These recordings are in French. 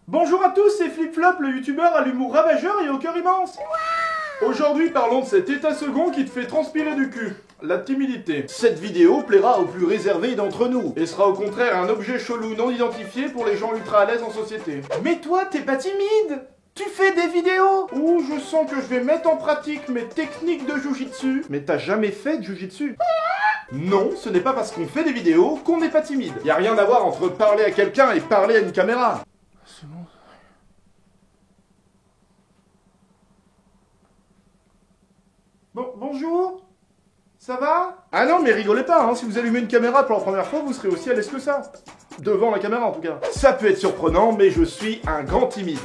Bonjour à tous, c'est Flip-Flop, le youtubeur à l'humour ravageur et au cœur immense. Aujourd'hui, parlons de cet état second qui te fait transpirer du cul, la timidité. Cette vidéo plaira aux plus réservés d'entre nous, et sera au contraire un objet chelou non identifié pour les gens ultra à l'aise en société. Mais toi, t'es pas timide? Tu fais des vidéos? Ouh, je sens que je vais mettre en pratique mes techniques de jujitsu. Mais t'as jamais fait de jujitsu? Non, ce n'est pas parce qu'on fait des vidéos qu'on n'est pas timide. Y a rien à voir entre parler à quelqu'un et parler à une caméra. C'est bon. Bonjour. Ça va? Ah non, mais rigolez pas, hein. Si vous allumez une caméra pour la première fois, vous serez aussi à l'aise que ça. Devant la caméra, en tout cas. Ça peut être surprenant, mais je suis un grand timide.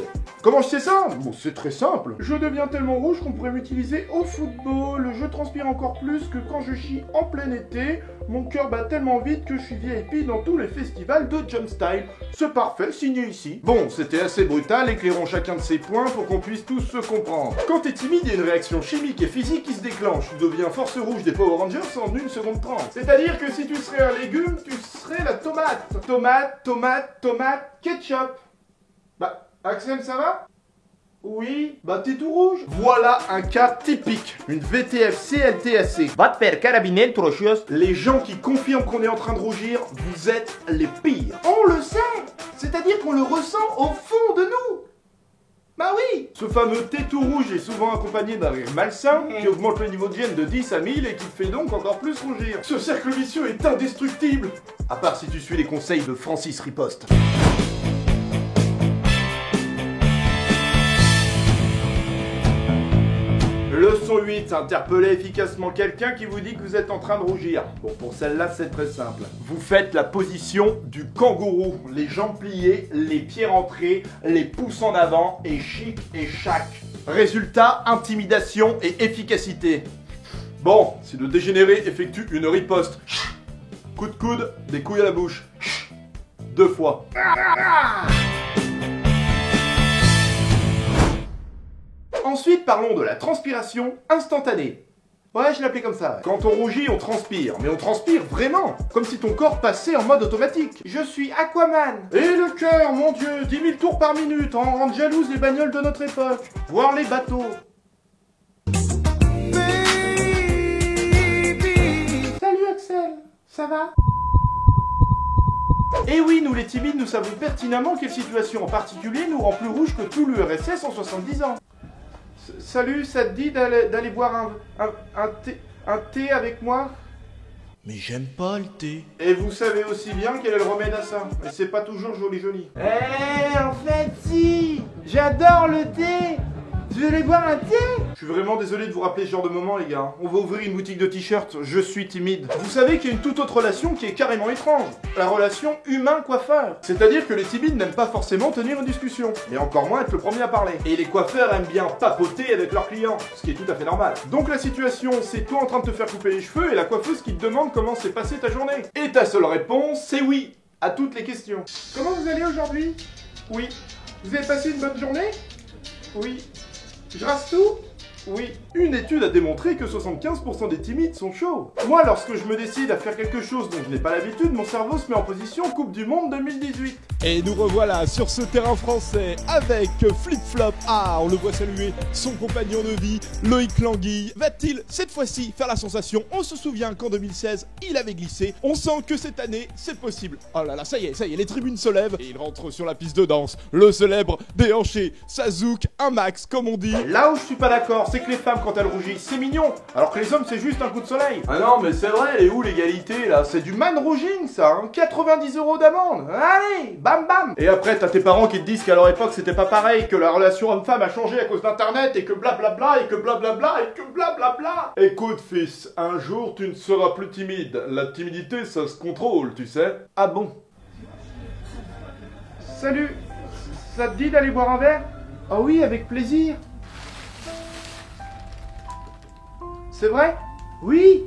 Comment je sais ça? Bon, c'est très simple. Je deviens tellement rouge qu'on pourrait m'utiliser au football. Je transpire encore plus que quand je chie en plein été. Mon cœur bat tellement vite que je suis VIP dans tous les festivals de jump style. C'est parfait, signé ici. Bon, c'était assez brutal, éclairons chacun de ces points pour qu'on puisse tous se comprendre. Quand t'es timide, il y a une réaction chimique et physique qui se déclenche. Tu deviens force rouge des Power Rangers en 1 seconde 30. C'est-à-dire que si tu serais un légume, tu serais la tomate. Tomate, ketchup. Bah, Axel, ça va? Oui, bah t'es tout rouge. Voilà un cas typique, une VTF CLTAC. Va te faire carabiner le trochios. Les gens qui confirment qu'on est en train de rougir, vous êtes les pires. On le sait, c'est-à-dire qu'on le ressent au fond de nous. Bah oui. Ce fameux thé tout rouge est souvent accompagné d'un rire malsain qui augmente le niveau de gêne de 10 à 1000 et qui te fait donc encore plus rougir. Ce cercle vicieux est indestructible. À part si tu suis les conseils de Francis Riposte. Leçon 8, interpellez efficacement quelqu'un qui vous dit que vous êtes en train de rougir. Bon, pour celle-là, c'est très simple. Vous faites la position du kangourou. Les jambes pliées, les pieds rentrés, les pouces en avant, et chic et chac. Résultat, intimidation et efficacité. Bon, si le dégénéré effectue une riposte. Coup de coude, des couilles à la bouche. 2 fois. Ensuite, parlons de la transpiration instantanée. Ouais, je l'appelais comme ça. Quand on rougit, on transpire. Mais on transpire vraiment. Comme si ton corps passait en mode automatique. Je suis Aquaman. Et le cœur, mon Dieu, 10 000 tours par minute, en rendant jalouses les bagnoles de notre époque. Voire les bateaux. Salut Axel, ça va? Et oui, nous les timides, nous savons pertinemment quelle situation en particulier nous rend plus rouge que tout l'URSS en 70 ans. Salut, ça te dit d'aller boire un thé avec moi? Mais j'aime pas le thé. Et vous savez aussi bien quel est le remède à ça. Et c'est pas toujours joli. En fait, si! J'adore le thé! Tu veux aller boire un thé? Je suis vraiment désolé de vous rappeler ce genre de moment, les gars. On va ouvrir une boutique de t-shirts, je suis timide. Vous savez qu'il y a une toute autre relation qui est carrément étrange. La relation humain-coiffeur. C'est-à-dire que les timides n'aiment pas forcément tenir une discussion. Et encore moins être le premier à parler. Et les coiffeurs aiment bien papoter avec leurs clients. Ce qui est tout à fait normal. Donc la situation, c'est toi en train de te faire couper les cheveux et la coiffeuse qui te demande comment s'est passée ta journée. Et ta seule réponse, c'est oui. À toutes les questions. Comment vous allez aujourd'hui? Oui. Vous avez passé une bonne journée? Oui. Je rase tout? Oui. Une étude a démontré que 75% des timides sont chauds. Moi, lorsque je me décide à faire quelque chose dont je n'ai pas l'habitude, mon cerveau se met en position Coupe du Monde 2018. Et nous revoilà sur ce terrain français avec Flip-Flop. Ah, on le voit saluer son compagnon de vie, Loïc Languille. Va-t-il cette fois-ci faire la sensation? On se souvient qu'en 2016, il avait glissé. On sent que cette année, c'est possible. Oh là là, ça y est, les tribunes se lèvent et il rentre sur la piste de danse. Le célèbre déhanché, ça zouk, un max, comme on dit. Là où je suis pas d'accord, c'est que les femmes, quand elles rougissent, c'est mignon, alors que les hommes, c'est juste un coup de soleil. Ah non, mais c'est vrai, elle est où l'égalité, là? C'est du man rouging, ça, hein. 90 € d'amende. Allez, bam bam. Et après, t'as tes parents qui te disent qu'à leur époque, c'était pas pareil, que la relation homme-femme a changé à cause d'internet, et que blablabla, et que blablabla, et que blablabla. Écoute, fils, un jour, tu ne seras plus timide. La timidité, ça se contrôle, tu sais. Ah bon? Salut, ça te dit d'aller boire un verre? Ah oui, avec plaisir. C'est vrai? Oui.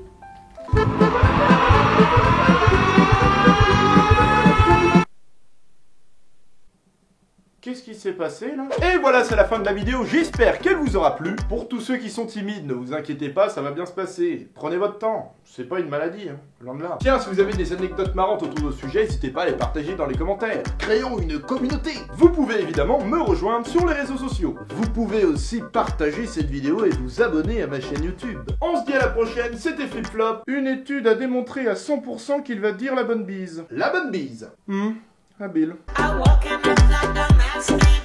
Qu'est-ce qui s'est passé là? Et voilà, c'est la fin de la vidéo, j'espère qu'elle vous aura plu. Pour tous ceux qui sont timides, ne vous inquiétez pas, ça va bien se passer. Prenez votre temps, c'est pas une maladie, hein, loin de là. Tiens, si vous avez des anecdotes marrantes autour de ce sujet, n'hésitez pas à les partager dans les commentaires. Créons une communauté. Vous pouvez évidemment me rejoindre sur les réseaux sociaux. Vous pouvez aussi partager cette vidéo et vous abonner à ma chaîne YouTube. On se dit à la prochaine, c'était Flip-Flop. Une étude a démontré à 100% qu'il va dire la bonne bise. La bonne bise. Habile. I walk in the London street.